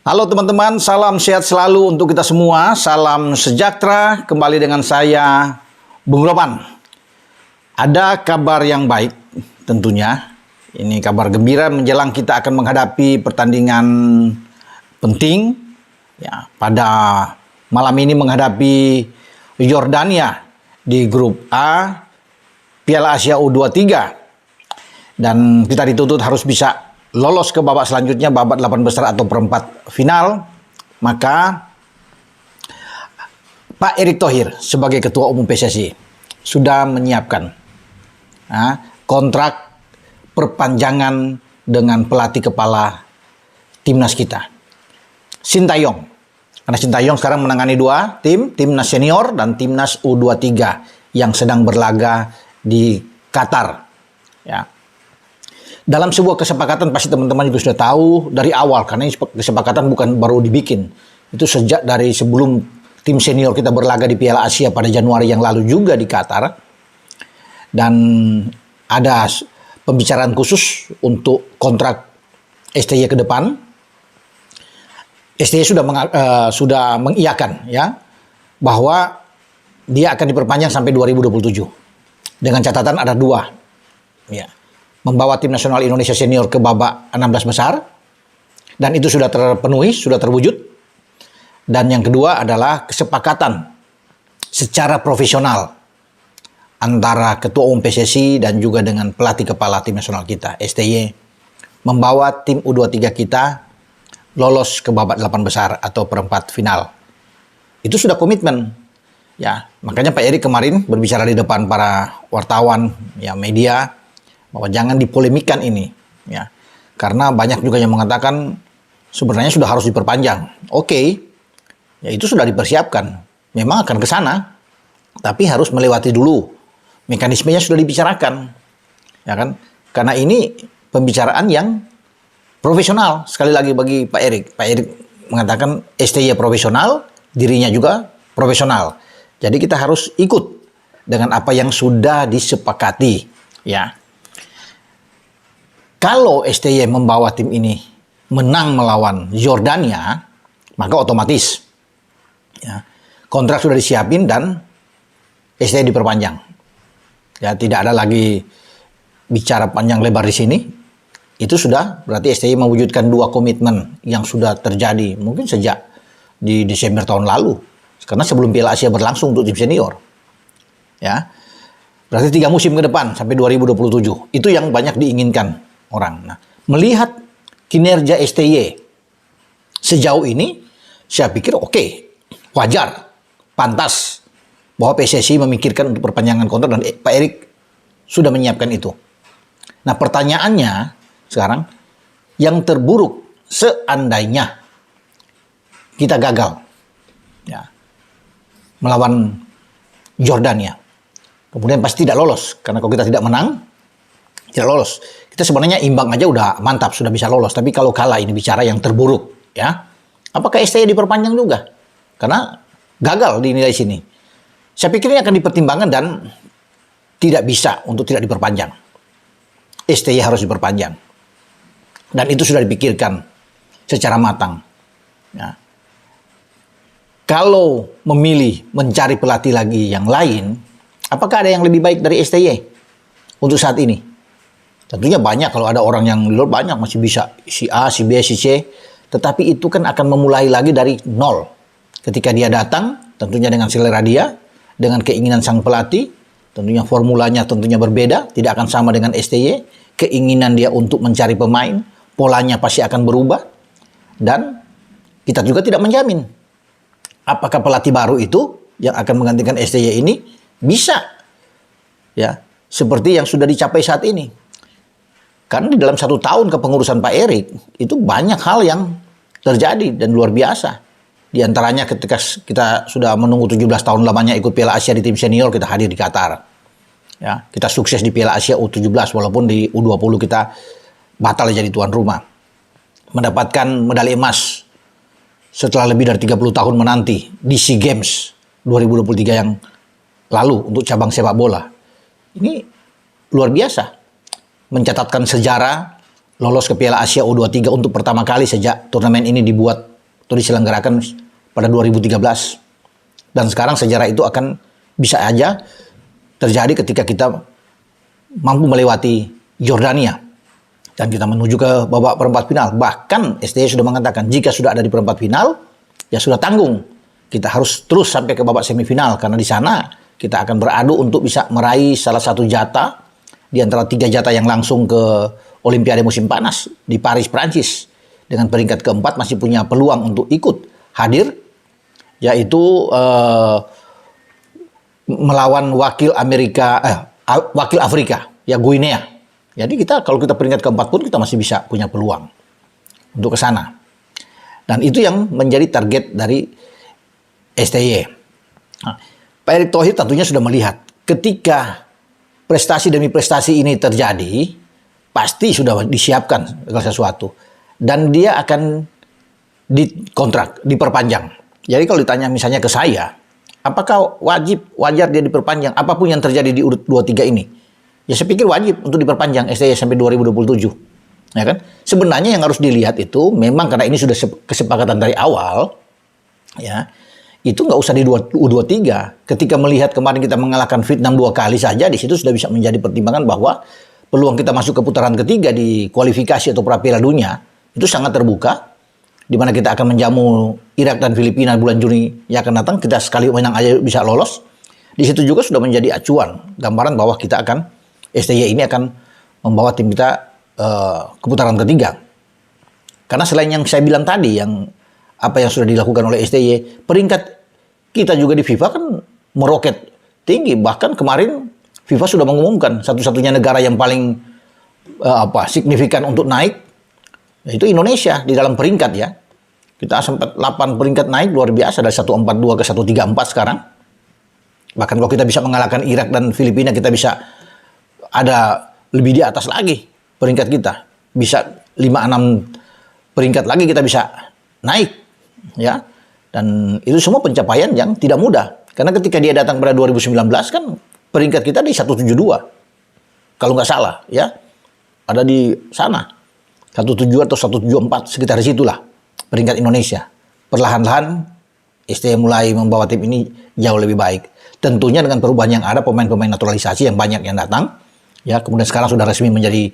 Halo teman-teman, salam sehat selalu untuk kita semua. Salam sejahtera, kembali dengan saya, Bung Ropan. Ada kabar yang baik tentunya. Ini kabar gembira menjelang kita akan menghadapi pertandingan penting. Ya, pada malam ini menghadapi Yordania di grup A Piala Asia U23. Dan kita dituntut harus bisa lolos ke babak selanjutnya, babak 8 besar atau perempat final. Maka Pak Erick Thohir sebagai Ketua Umum PSSI sudah menyiapkan kontrak perpanjangan dengan pelatih kepala timnas kita, Sintayong. Karena Sintayong sekarang menangani dua tim, timnas senior dan timnas U23 yang sedang berlaga di Qatar. Ya. Dalam sebuah kesepakatan pasti teman-teman juga sudah tahu dari awal, karena ini kesepakatan bukan baru dibikin. Itu sejak dari sebelum tim senior kita berlaga di Piala Asia pada Januari yang lalu juga di Qatar. Dan ada pembicaraan khusus untuk kontrak STY ke depan. STY sudah mengiyakan ya bahwa dia akan diperpanjang sampai 2027. Dengan catatan ada dua. Ya. Membawa tim nasional Indonesia senior ke babak 16 besar. Dan itu sudah terpenuhi, sudah terwujud. Dan yang kedua adalah kesepakatan secara profesional antara Ketua Umum PSSI dan juga dengan pelatih kepala tim nasional kita, STY, membawa tim U23 kita lolos ke babak 8 besar atau perempat final. Itu sudah komitmen. Ya, makanya Pak Erick kemarin berbicara di depan para wartawan, ya media, bahwa jangan dipolemikan ini, ya, karena banyak juga yang mengatakan sebenarnya sudah harus diperpanjang. Oke, ya itu sudah dipersiapkan, memang akan ke sana, tapi harus melewati dulu mekanismenya sudah dibicarakan, ya kan? Karena ini pembicaraan yang profesional. Sekali lagi bagi Pak Erick, Pak Erick mengatakan STY profesional, dirinya juga profesional. Jadi kita harus ikut dengan apa yang sudah disepakati, ya. Kalau STY membawa tim ini menang melawan Yordania, maka otomatis ya, kontrak sudah disiapin dan STY diperpanjang. Ya, tidak ada lagi bicara panjang lebar di sini. Itu sudah berarti STY mewujudkan dua komitmen yang sudah terjadi mungkin sejak di Desember tahun lalu. Karena sebelum Piala Asia berlangsung untuk tim senior. Ya. Berarti 3 musim ke depan sampai 2027. Itu yang banyak diinginkan orang. Nah, melihat kinerja STY sejauh ini, saya pikir oke, wajar, pantas bahwa PSSI memikirkan untuk perpanjangan kontrak dan Pak Erick sudah menyiapkan itu. Nah, pertanyaannya sekarang, yang terburuk seandainya kita gagal ya, melawan Yordania, kemudian pasti tidak lolos, karena kalau kita tidak menang, tidak lolos. Kita sebenarnya imbang aja udah mantap, sudah bisa lolos. Tapi kalau kalah, ini bicara yang terburuk, ya. Apakah STY diperpanjang juga? Karena gagal dinilai sini. Saya pikir ini akan dipertimbangkan dan tidak bisa untuk tidak diperpanjang. STY harus diperpanjang. Dan itu sudah dipikirkan secara matang. Ya. Kalau memilih mencari pelatih lagi yang lain, apakah ada yang lebih baik dari STY untuk saat ini? Tentunya banyak, kalau ada orang yang luar banyak masih bisa, si A, si B, si C. Tetapi itu kan akan memulai lagi dari nol. Ketika dia datang, tentunya dengan selera dia, dengan keinginan sang pelatih, tentunya formulanya tentunya berbeda, tidak akan sama dengan STY. Keinginan dia untuk mencari pemain, polanya pasti akan berubah. Dan kita juga tidak menjamin apakah pelatih baru itu yang akan menggantikan STY ini bisa ya seperti yang sudah dicapai saat ini. Karena di dalam 1 tahun kepengurusan Pak Erick, itu banyak hal yang terjadi dan luar biasa. Di antaranya ketika kita sudah menunggu 17 tahun lamanya ikut Piala Asia di tim senior, kita hadir di Qatar. Ya, kita sukses di Piala Asia U17, walaupun di U20 kita batal jadi tuan rumah. Mendapatkan medali emas setelah lebih dari 30 tahun menanti di SEA Games 2023 yang lalu untuk cabang sepak bola. Ini luar biasa. Mencatatkan sejarah lolos ke Piala Asia U23 untuk pertama kali sejak turnamen ini dibuat atau diselenggarakan pada 2013. Dan sekarang sejarah itu akan bisa aja terjadi ketika kita mampu melewati Yordania dan kita menuju ke babak perempat final. Bahkan STY sudah mengatakan jika sudah ada di perempat final, ya sudah tanggung. Kita harus terus sampai ke babak semifinal karena di sana kita akan beradu untuk bisa meraih salah satu jatah di antara 3 jatah yang langsung ke Olimpiade musim panas di Paris, Prancis. Dengan peringkat keempat masih punya peluang untuk ikut hadir, yaitu melawan wakil Afrika, ya Guinea. Jadi kalau kita peringkat keempat pun kita masih bisa punya peluang untuk ke sana. Dan itu yang menjadi target dari STY. Nah, Pak Erick Thohir tentunya sudah melihat ketika prestasi demi prestasi ini terjadi, pasti sudah disiapkan segala sesuatu. Dan dia akan dikontrak, diperpanjang. Jadi kalau ditanya misalnya ke saya, apakah wajar dia diperpanjang apapun yang terjadi di urut 23 ini? Ya saya pikir wajib untuk diperpanjang STY sampai 2027. Ya kan? Sebenarnya yang harus dilihat itu memang karena ini sudah kesepakatan dari awal, ya. Itu nggak usah di U23. Ketika melihat kemarin kita mengalahkan Vietnam 2 kali saja, di situ sudah bisa menjadi pertimbangan bahwa peluang kita masuk ke putaran ketiga di kualifikasi atau pra-Piala Dunia itu sangat terbuka, di mana kita akan menjamu Irak dan Filipina bulan Juni yang akan datang. Kita sekali menang aja bisa lolos. Di situ juga sudah menjadi acuan, gambaran bahwa kita akan, STY ini akan membawa tim kita ke putaran ketiga. Karena selain yang saya bilang tadi, yang apa yang sudah dilakukan oleh STY, peringkat kita juga di FIFA kan meroket tinggi. Bahkan kemarin FIFA sudah mengumumkan satu-satunya negara yang paling signifikan untuk naik, yaitu Indonesia di dalam peringkat ya. Kita sempat 8 peringkat naik, luar biasa, dari 142 ke 134 sekarang. Bahkan kalau kita bisa mengalahkan Irak dan Filipina, kita bisa ada lebih di atas lagi peringkat kita. Bisa 5-6 peringkat lagi kita bisa naik, ya. Dan itu semua pencapaian yang tidak mudah. Karena ketika dia datang pada 2019 kan peringkat kita di 172. Kalau nggak salah, ya. Ada di sana. 17 atau 174, sekitar situlah peringkat Indonesia. Perlahan-lahan STY mulai membawa tim ini jauh lebih baik. Tentunya dengan perubahan yang ada, pemain-pemain naturalisasi yang banyak yang datang, ya, kemudian sekarang sudah resmi menjadi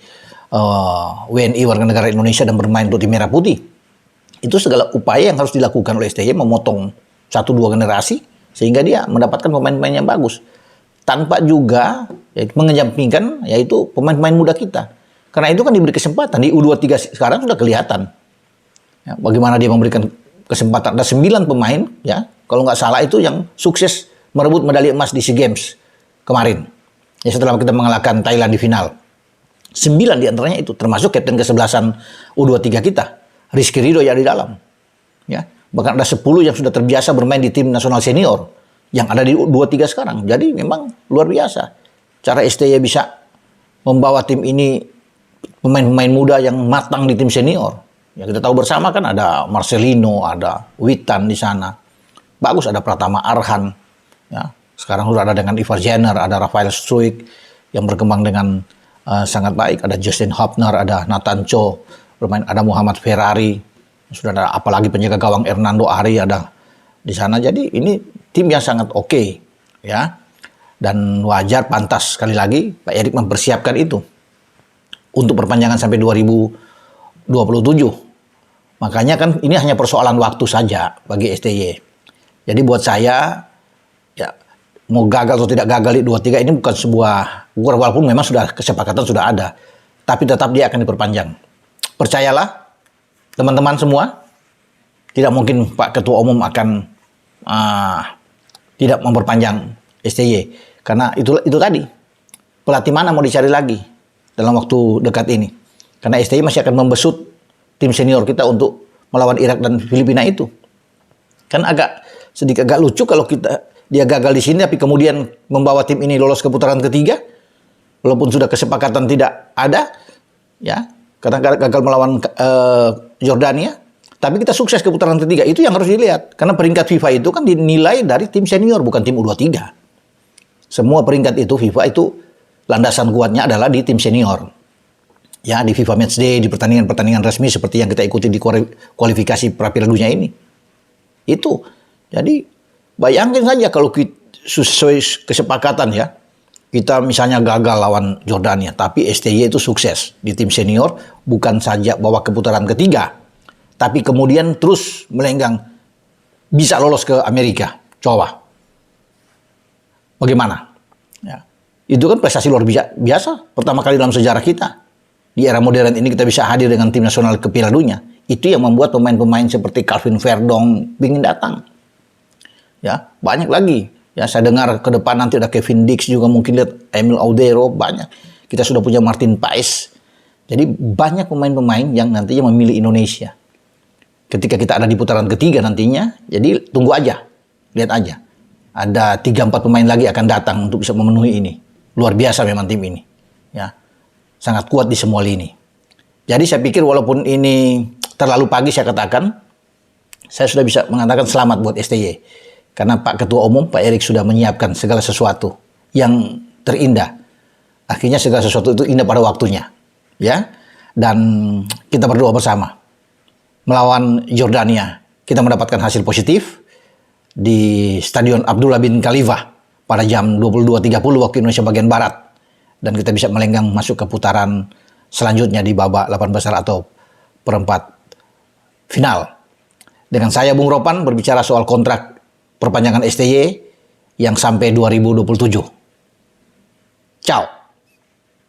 WNI warga negara Indonesia dan bermain untuk tim Merah Putih. Itu segala upaya yang harus dilakukan oleh STY, memotong 1-2 generasi sehingga dia mendapatkan pemain-pemain yang bagus. Tanpa juga mengejampingkan yaitu pemain-pemain muda kita. Karena itu kan diberi kesempatan di U23 sekarang sudah kelihatan. Ya, bagaimana dia memberikan kesempatan. Ada 9 pemain, ya, kalau nggak salah itu yang sukses merebut medali emas di SEA Games kemarin. Ya, setelah kita mengalahkan Thailand di final. 9 diantaranya itu, termasuk kapten ke-11an U23 kita, Rizky Ridho yang di dalam. Ya, bahkan ada 10 yang sudah terbiasa bermain di tim nasional senior yang ada di U23 sekarang. Jadi memang luar biasa. Cara STY bisa membawa tim ini, pemain-pemain muda yang matang di tim senior. Ya, kita tahu bersama kan ada Marcelino, ada Witan di sana. Bagus, ada Pratama Arhan. Ya, sekarang sudah ada dengan Ivar Jenner, ada Rafael Struijk yang berkembang dengan sangat baik. Ada Justin Hubner, ada Nathan Cho bermain, ada Muhammad Ferrari. Sudah ada apalagi penjaga gawang Hernando Ari ada di sana. Jadi ini tim yang sangat oke, ya. Dan wajar, pantas sekali lagi Pak Erick mempersiapkan itu untuk perpanjangan sampai 2027. Makanya kan ini hanya persoalan waktu saja bagi STY. Jadi buat saya, ya, mau gagal atau tidak gagal di 23 ini bukan sebuah ukur, walaupun memang sudah kesepakatan sudah ada, tapi tetap dia akan diperpanjang. Percayalah teman-teman semua, tidak mungkin Pak Ketua Umum akan tidak memperpanjang STY, karena itu tadi, pelatih mana mau dicari lagi dalam waktu dekat ini. Karena STY masih akan membesut tim senior kita untuk melawan Irak dan Filipina itu. Kan sedikit agak lucu kalau dia gagal di sini tapi kemudian membawa tim ini lolos ke putaran ketiga, walaupun sudah kesepakatan tidak ada, ya, karena gagal melawan Yordania, tapi kita sukses ke putaran ketiga. Itu yang harus dilihat, karena peringkat FIFA itu kan dinilai dari tim senior, bukan tim U23. Semua peringkat itu FIFA itu landasan kuatnya adalah di tim senior. Ya, di FIFA Matchday, di pertandingan-pertandingan resmi seperti yang kita ikuti di kualifikasi pra-Piala Dunia ini. Itu. Jadi bayangkan saja kalau kita sesuai kesepakatan ya, kita misalnya gagal lawan Jordania, tapi STY itu sukses di tim senior, bukan saja bawa ke putaran ketiga, tapi kemudian terus melenggang bisa lolos ke Amerika. Coba. Bagaimana? Ya. Itu kan prestasi luar biasa. Pertama kali dalam sejarah kita. Di era modern ini kita bisa hadir dengan tim nasional ke Piala Dunia. Itu yang membuat pemain-pemain seperti Calvin Verdong ingin datang. Ya, banyak lagi. Ya, saya dengar ke depan nanti ada Kevin Dix juga, mungkin lihat Emil Audero, banyak. Kita sudah punya Martin Paes. Jadi banyak pemain-pemain yang nantinya memilih Indonesia. Ketika kita ada di putaran ketiga nantinya, jadi tunggu aja, lihat aja. Ada 3-4 pemain lagi akan datang untuk bisa memenuhi ini. Luar biasa memang tim ini. Ya, sangat kuat di semua lini. Jadi saya pikir walaupun ini terlalu pagi saya katakan, saya sudah bisa mengatakan selamat buat STY. Karena Pak Ketua Umum, Pak Erik sudah menyiapkan segala sesuatu yang terindah. Akhirnya segala sesuatu itu indah pada waktunya. Ya, dan kita berdoa bersama. Melawan Jordania, kita mendapatkan hasil positif di Stadion Abdullah bin Khalifa pada jam 22.30 waktu Indonesia bagian Barat. Dan kita bisa melenggang masuk ke putaran selanjutnya di babak 8 besar atau perempat final. Dengan saya Bung Ropan berbicara soal kontrak perpanjangan STY yang sampai 2027. Ciao.